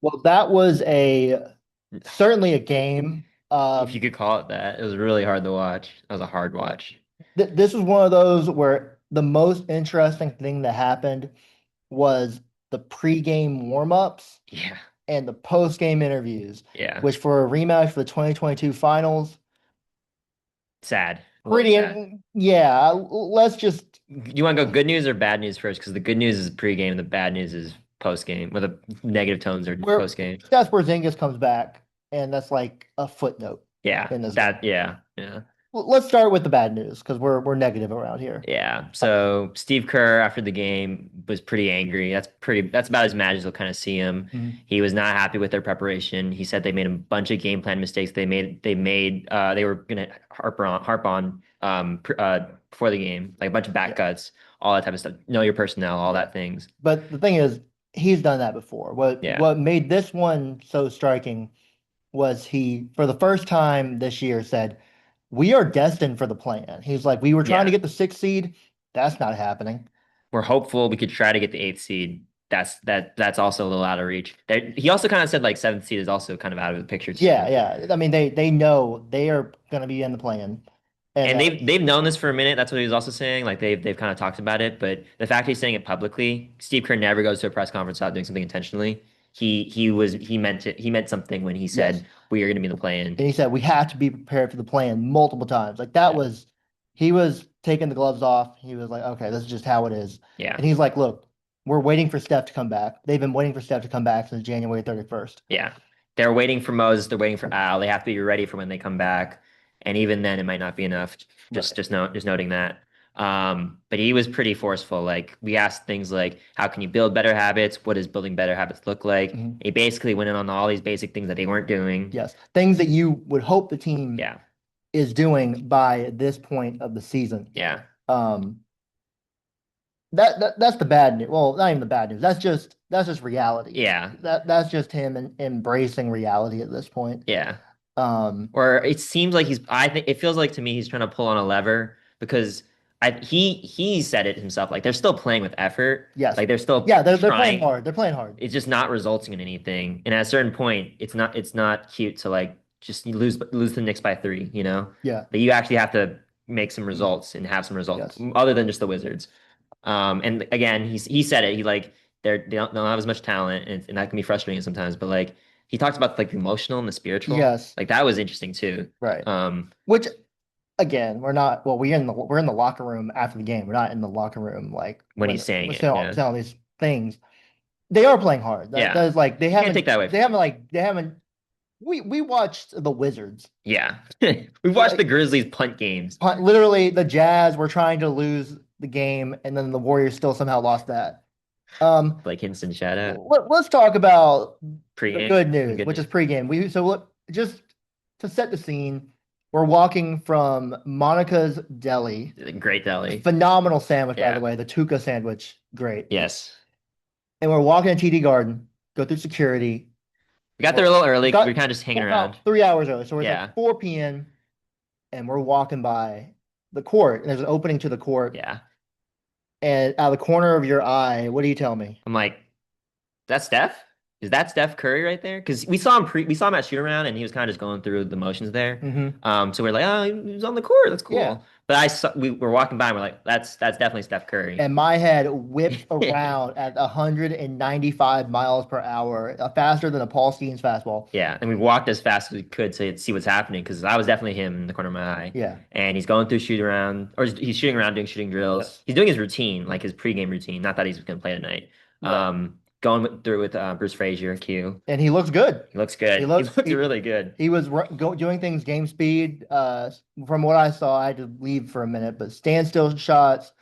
Well, that was a certainly a game. If you could call it that. It was really hard to watch. That was a hard watch. This was one of those where the most interesting thing that happened was the pregame warmups Yeah. and the postgame interviews, Yeah. which for a rematch for the 2022 finals, Sad. A little sad. pretty, yeah, let's just, You want to go good news or bad news first? Because the good news is pregame, and the bad news is postgame. Where the negative tones are where postgame. Steph Porzingis comes back, and that's like a footnote Yeah. in this game. That. Yeah. Yeah. Let's start with the bad news because we're negative around here. Yeah. So Steve Kerr after the game was pretty angry. That's about as mad as you'll kind of see him. Mhm. He was not happy with their preparation. He said they made a bunch of game plan mistakes. They were gonna harp on before the game, like a bunch of back Yeah. cuts, all that type of stuff. Know your personnel, all Yeah. that things. But the thing is, he's done that before. What Yeah. what made this one so striking was he, for the first time this year, said, "We are destined for the plan." He's like, "We were trying to Yeah. get the sixth seed. That's not happening." We're hopeful we could try to get the eighth seed. That's also a little out of reach. He also kind of said like seventh seed is also kind of out of the picture Yeah, too. yeah. I mean, they know they are going to be in the plan, and And they've known this for a minute. That's what he was also saying. Like they've kind of talked about it, but the fact he's saying it publicly, Steve Kerr never goes to a press conference without doing something intentionally. He meant it. He meant something when he yes. said we are going to be in the play-in. And he said we have to be prepared for the plan multiple times. Like that Yeah, was, he was taking the gloves off. He was like, "Okay, this is just how it is." yeah, And he's like, "Look, we're waiting for Steph to come back. They've been waiting for Steph to come back since January 31st." yeah. They're waiting for Moses. They're waiting for Al. They have to be ready for when they come back. And even then, it might not be enough. Right. Just noting that. But he was pretty forceful. Like we asked things like, how can you build better habits? What does building better habits look like? Mhm. He basically went in on all these basic things that they weren't doing. Yes. Things that you would hope the team Yeah, is doing by this point of the season. yeah, Um, that's the bad news. Well, not even the bad news. That's just reality. yeah, That's just him embracing reality at this point. yeah. Um, Or it seems like I think it feels like to me he's trying to pull on a lever because he said it himself. Like they're still playing with effort. yes. Like they're still Yeah, they're playing trying. hard. They're playing hard. It's just not resulting in anything. And at a certain point, it's not cute to like just lose the Knicks by three, you know? Yeah. But you actually have to make some results and have some results Yes. other than just the Wizards. And again, he said it. He like they don't have as much talent, and that can be frustrating sometimes. But like he talked about like the emotional and the spiritual. Yes. Like that was interesting too. Right. Um, Which again, we're not, well, we're in the locker room after the game. We're not in the locker room like when when he's saying we're it, yeah, saying all these things. They are playing hard. yeah, That's like you can't take that away they from him. haven't like they haven't we watched the Wizards. Yeah, we've watched the Like Grizzlies punt games. literally the Jazz were trying to lose the game and then the Warriors still somehow lost that. Um Like Hinston shout out let's talk about the pregame. good news, Good which is news. pregame. Just to set the scene, we're walking from Monica's Deli. Great deli. Phenomenal sandwich, by the Yeah. way. The Tuca sandwich, great. Yes. And we're walking to TD Garden, go through security. We got there Well, a little early because we were got kind of just hanging around. about 3 hours early. So it's like Yeah. 4 p.m. and we're walking by the court. And there's an opening to the court. Yeah. And out of the corner of your eye, what do you tell me? I'm like, that's Steph? Is that Steph Curry right there? Because we saw him at shoot around and he was kind of just going through the motions there. Hmm. So we're like, oh, he was on the court. That's Yeah. cool. But we were walking by and we're like, that's definitely Steph Curry. And my head whipped around at 195 miles per hour, faster than a Paul Stevens fastball. Yeah, and we walked as fast as we could to see what's happening because I was definitely him in the corner of my eye. Yeah. And he's going through shoot around, or he's shooting around doing shooting drills. Yes. He's doing his routine, like his pregame routine. Not that he's going to play tonight. Right. Through with Bruce Frazier, Q. And he looks good. He looks He good. He looks looks he, really good. he was doing things game speed. From what I saw, I had to leave for a minute, but standstill shots,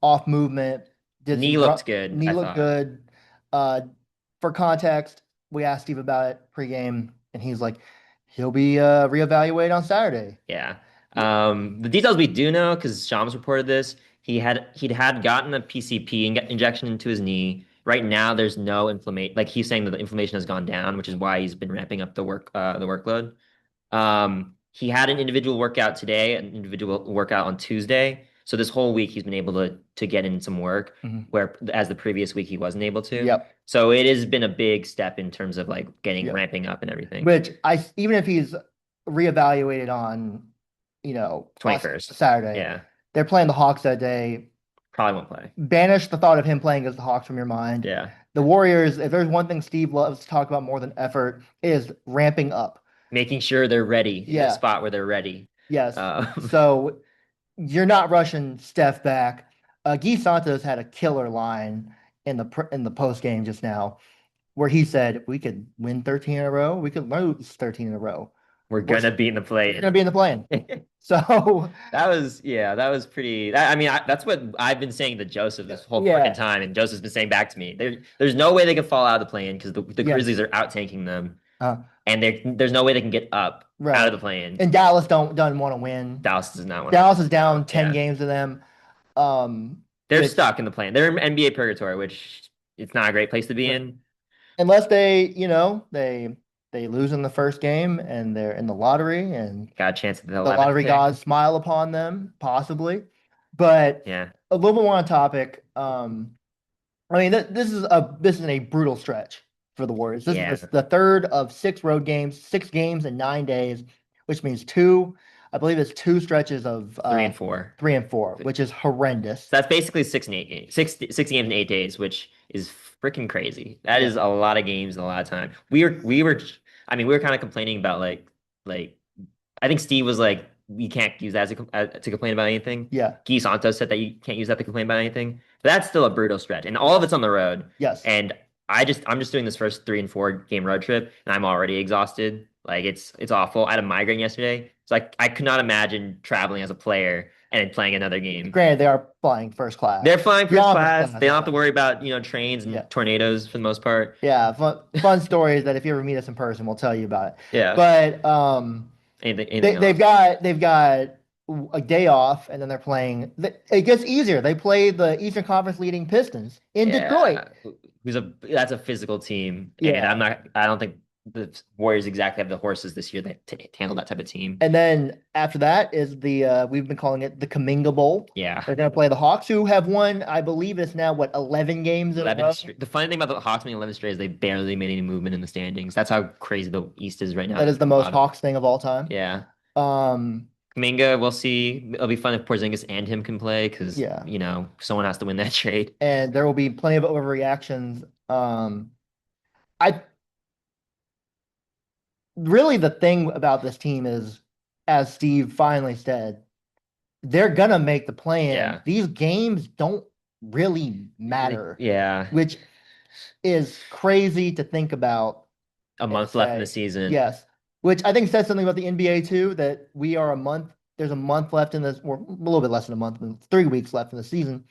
off movement, did Knee some looked good, knee I looked thought. good. Uh, for context, we asked Steve about it pregame, and he's like, he'll be reevaluated on Saturday. Yeah. The details we do know because Shams reported this. He'd gotten a PCP injection into his knee. Right now, there's no inflammation. Like he's saying that the inflammation has gone down, which is why he's been ramping up the workload. He had an individual workout today, an individual workout on Tuesday. So this whole week he's been able to get in some work Mhm. where as the previous week he wasn't able to. Yep. So it has been a big step in terms of like getting Yep. ramping up and everything. Which even if he's reevaluated on, on 21st. Saturday, Yeah. they're playing the Hawks that day. Probably won't play. Banish the thought of him playing against the Hawks from your mind. Yeah. The Warriors, if there's one thing Steve loves to talk about more than effort, is ramping up. Making sure they're ready in a Yeah. spot where they're ready. Yes. Um, So you're not rushing Steph back. Guy Santos had a killer line in the post game just now, where he said we could win 13 in a row, we could lose 13 in a row. we're We're gonna be in the going to play. be in the play-in. So That was pretty. I mean, that's what I've been saying to Joseph this whole fucking yeah, time, and Joseph's been saying back to me. There's no way they can fall out of the play-in because the yes, Grizzlies are out tanking them, uh, and there's no way they can get up out of right. the play-in. And Dallas doesn't want to win. Dallas does not want to. Dallas is down 10 Yeah, games to them. they're Which stuck in the play-in. They're in NBA purgatory, which it's not a great place to be in. unless they lose in the first game and they're in the lottery and Got a chance at the the 11th lottery pick. gods smile upon them, possibly. But Yeah, a little bit more on topic. I mean, this is a brutal stretch for the Warriors. This yeah, is the third of 6 road games, 6 games in 9 days, which means I believe it's 2 stretches of 3 and 4. 3 and 4, which is horrendous. So that's basically 6 and 8 games, six games in 8 days, which is freaking crazy. That Yeah. is a lot of games and a lot of time. I mean, we were kind of complaining about like, I think Steve was like, we can't use that to complain about anything. Yeah. Guy Santos said that you can't use that to complain about anything. But that's still a brutal stretch, and all of it's on the road. Yes. And I'm just doing this first 3 and 4 game road trip, and I'm already exhausted. Like it's awful. I had a migraine yesterday, so I could not imagine traveling as a player and playing another game. Granted, they are flying first class. They're flying The first office class. class They is don't have to fine. worry about, trains and Yeah. tornadoes for the most part. Yeah. Fun stories that if you ever meet us in person, we'll tell you about it. Yeah. But Anything else? they've got a day off, and then they're playing. It gets easier. They play the Eastern Conference leading Pistons in Detroit. Yeah. That's a physical team. And Yeah. I don't think the Warriors exactly have the horses this year to handle that type of team. And then after that is we've been calling it the Kaminga Bowl. Yeah. They're going to play the Hawks, who have won, I believe it's now, 11 games in a row. The funny thing about the Hawks winning 11 straight is they barely made any movement in the standings. That's how crazy the East is right now. That is the most Hawks thing of all time. Yeah. Um, Kuminga, we'll see. It'll be fun if Porzingis and him can play because, Yeah. Someone has to win that trade. and there will be plenty of overreactions. I really the thing about this team is, as Steve finally said, they're gonna make the play-in. Yeah. These games don't really matter, Yeah. which is crazy to think about. A month and left in say, the season. Yes, which I think says something about the NBA too, that we are a month. There's a month left in this, or a little bit less than a month, 3 weeks left in the season,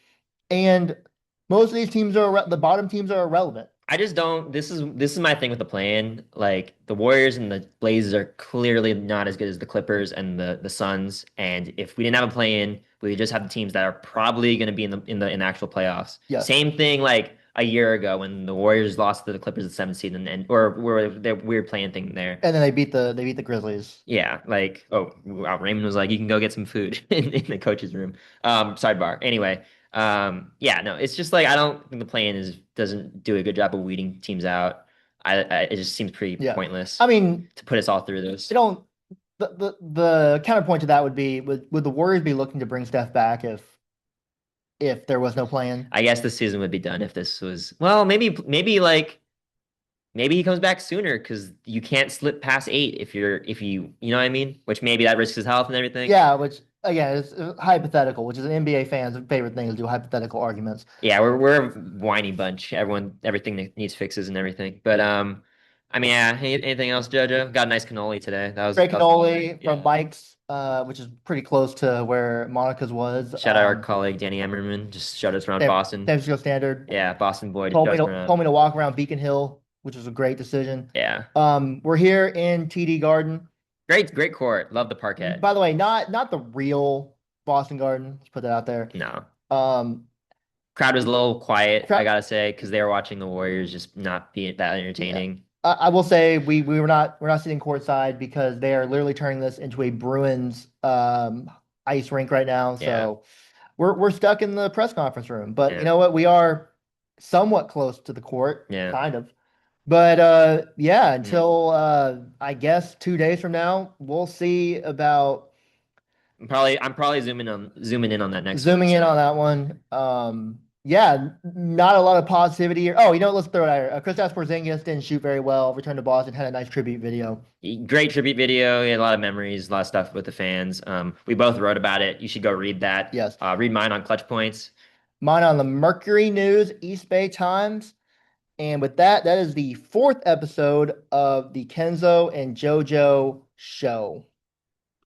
and most of these teams the bottom teams are irrelevant. I just don't. This is my thing with the plan. Like the Warriors and the Blazers are clearly not as good as the Clippers and the Suns. And if we didn't have a play-in, we would just have the teams that are probably going to be in actual playoffs. Yes. Same thing like a year ago when the Warriors lost to the Clippers at 7th seed or were the weird playing thing there. And then they beat the Grizzlies. Yeah, like Raymond was like, you can go get some food in the coach's room. Sidebar. Anyway. Yeah, no, it's just like I don't think the plan doesn't do a good job of weeding teams out. It just seems pretty Yeah. pointless I mean, to put us all through this. they don't. The counterpoint to that would be would the Warriors be looking to bring Steph back if there was no plan? I guess the season would be done if this was maybe he comes back sooner because you can't slip past 8 if you know what I mean? Which maybe that risks his health and everything. Yeah, which again is hypothetical, which is an NBA fan's favorite thing is do hypothetical arguments. Yeah, we're a whiny bunch. Everything that needs fixes and everything. But I mean, yeah. Anything else, Jojo? Got a nice cannoli today. Great That was cannoli from yeah. Mike's, which is pretty close to where Monica's was. Shout out our colleague Danny Emmerman. Just showed us around Boston. San Francisco Standard. Yeah, Boston boy. Told me to walk around Beacon Hill, which was a great decision. Yeah. We're here in TD Garden. Great court. Love the parquet. By the way, not the real Boston Garden. Let's put that out there. No. Um, Crowd was a little quiet, I gotta say, because they were watching the Warriors just not be that entertaining. Yeah. I will say we're not sitting courtside because they are literally turning this into a Bruins ice rink right now. So we're stuck in the press conference room. But you Yeah. know what? We are somewhat close to the court, Yeah. kind of. But yeah, Mm. until I guess 2 days from now, we'll see about I'm probably zooming in on that next one. zooming in on So that one. Yeah, not a lot of positivity here. Oh, you know what? Let's throw it out here. Kristaps Porzingis didn't shoot very well. Returned to Boston, had a nice tribute video. great tribute video. He had a lot of memories, a lot of stuff with the fans. We both wrote about it. You should go read that. Yes. Read mine on Clutch Points. Mine on the Mercury News, East Bay Times. And with that, that is the fourth episode of the Kenzo and JoJo show.